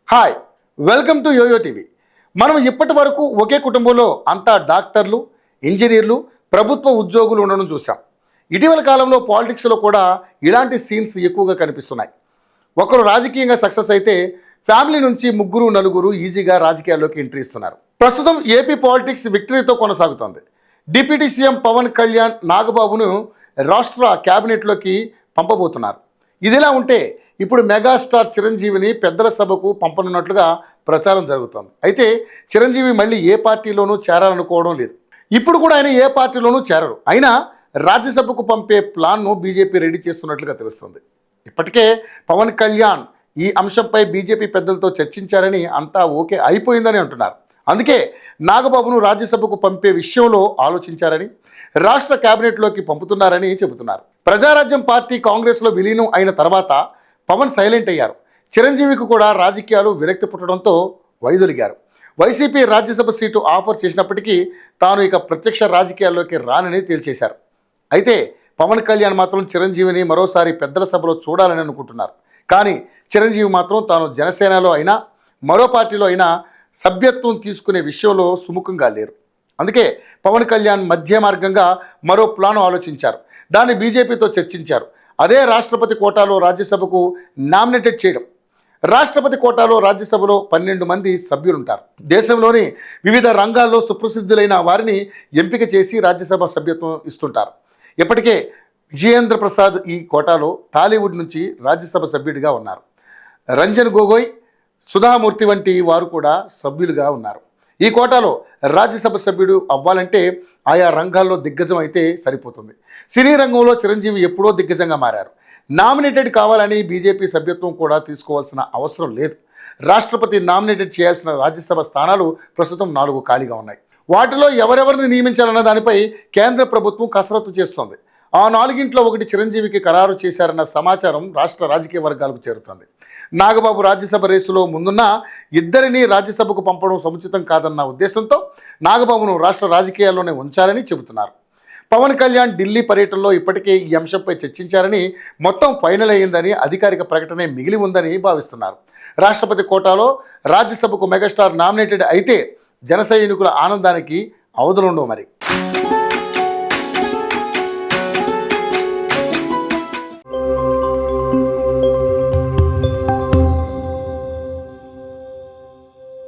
Hi, welcome to YoYo TV. మనం ఇప్పటి వరకు ఒకే కుటుంబంలో అంతా డాక్టర్లు, ఇంజనీర్లు, ప్రభుత్వ ఉద్యోగులు ఉండడం చూసాం. ఇటీవల కాలంలో పాలిటిక్స్లో కూడా ఇలాంటి సీన్స్ ఎక్కువగా కనిపిస్తున్నాయి. ఒకరు రాజకీయంగా సక్సెస్ అయితే ఫ్యామిలీ నుంచి ముగ్గురు నలుగురు ఈజీగా రాజకీయాల్లోకి ఎంట్రీ ఇస్తున్నారు. ప్రస్తుతం ఏపీ పాలిటిక్స్ విక్టరీతో కొనసాగుతోంది. డిప్యూటీ సీఎం పవన్ కళ్యాణ్ నాగబాబును రాష్ట్ర క్యాబినెట్లోకి పంపబోతున్నారు. ఇదిలా ఉంటే ఇప్పుడు మెగాస్టార్ చిరంజీవిని పెద్దల సభకు పంపనున్నట్లుగా ప్రచారం జరుగుతోంది. అయితే చిరంజీవి మళ్ళీ ఏ పార్టీలోనూ చేరాలనుకోవడం లేదు. ఇప్పుడు కూడా ఆయన ఏ పార్టీలోనూ చేరరు. అయినా రాజ్యసభకు పంపే ప్లాన్ను బీజేపీ రెడీ చేస్తున్నట్లుగా తెలుస్తుంది. ఇప్పటికే పవన్ కళ్యాణ్ ఈ అంశంపై బీజేపీ పెద్దలతో చర్చించారని, అంతా ఓకే అయిపోయిందని అంటున్నారు. అందుకే నాగబాబును రాజ్యసభకు పంపే విషయంలో ఆలోచించారని, రాష్ట్ర కేబినెట్లోకి పంపుతున్నారని చెబుతున్నారు. ప్రజారాజ్యం పార్టీ కాంగ్రెస్లో విలీనం అయిన తర్వాత పవన్ సైలెంట్ అయ్యారు. చిరంజీవికి కూడా రాజకీయాలు విరక్తి పుట్టడంతో వైదొలిగారు. వైసీపీ రాజ్యసభ సీటు ఆఫర్ చేసినప్పటికీ తాను ఇక ప్రత్యక్ష రాజకీయాల్లోకి రానని తేల్చేశారు. అయితే పవన్ కళ్యాణ్ మాత్రం చిరంజీవిని మరోసారి పెద్దల సభలో చూడాలని అనుకుంటున్నారు. కానీ చిరంజీవి మాత్రం తాను జనసేనలో అయినా మరో పార్టీలో అయినా సభ్యత్వం తీసుకునే విషయంలో సుముఖంగా లేరు. అందుకే పవన్ కళ్యాణ్ మధ్య మార్గంగా మరో ప్లాన్ ఆలోచించారు. దాన్ని బీజేపీతో చర్చించారు. అదే రాష్ట్రపతి కోటాలో రాజ్యసభకు నామినేటెడ్ చేయడం. రాష్ట్రపతి కోటాలో రాజ్యసభలో 12 మంది సభ్యులుంటారు. దేశంలోని వివిధ రంగాల్లో సుప్రసిద్ధులైన వారిని ఎంపిక చేసి రాజ్యసభ సభ్యత్వం ఇస్తుంటారు. ఇప్పటికే విజయేంద్ర ప్రసాద్ ఈ కోటాలో టాలీవుడ్ నుంచి రాజ్యసభ సభ్యుడిగా ఉన్నారు. రంజన్ గొగోయ్, సుధామూర్తి వంటి వారు కూడా సభ్యులుగా ఉన్నారు. ఈ కోటాలో రాజ్యసభ సభ్యుడు అవ్వాలంటే ఆయా రంగాల్లో దిగ్గజం అయితే సరిపోతుంది. సినీ రంగంలో చిరంజీవి ఎప్పుడో దిగ్గజంగా మారారు. నామినేటెడ్ కావాలని బీజేపీ సభ్యత్వం కూడా తీసుకోవాల్సిన అవసరం లేదు. రాష్ట్రపతి నామినేటెడ్ చేయాల్సిన రాజ్యసభ స్థానాలు ప్రస్తుతం 4 ఖాళీగా ఉన్నాయి. వాటిలో ఎవరెవరిని నియమించాలన్న దానిపై కేంద్ర ప్రభుత్వం కసరత్తు చేస్తోంది. ఆ 4గింట్లో 1 చిరంజీవికి ఖరారు చేశారన్న సమాచారం రాష్ట్ర రాజకీయ వర్గాలకు చేరుతోంది. నాగబాబు రాజ్యసభ రేసులో ముందున్న ఇద్దరిని రాజ్యసభకు పంపడం సముచితం కాదన్న ఉద్దేశంతో నాగబాబును రాష్ట్ర రాజకీయాల్లోనే ఉంచాలని చెబుతున్నారు. పవన్ కళ్యాణ్ ఢిల్లీ పర్యటనలో ఇప్పటికే ఈ అంశంపై చర్చించారని, మొత్తం ఫైనల్ అయ్యిందని, అధికారిక ప్రకటనే మిగిలి ఉందని భావిస్తున్నారు. రాష్ట్రపతి కోటాలో రాజ్యసభకు మెగాస్టార్ నామినేటెడ్ అయితే జన సైనికుల ఆనందానికి అవధులుండవు మరి.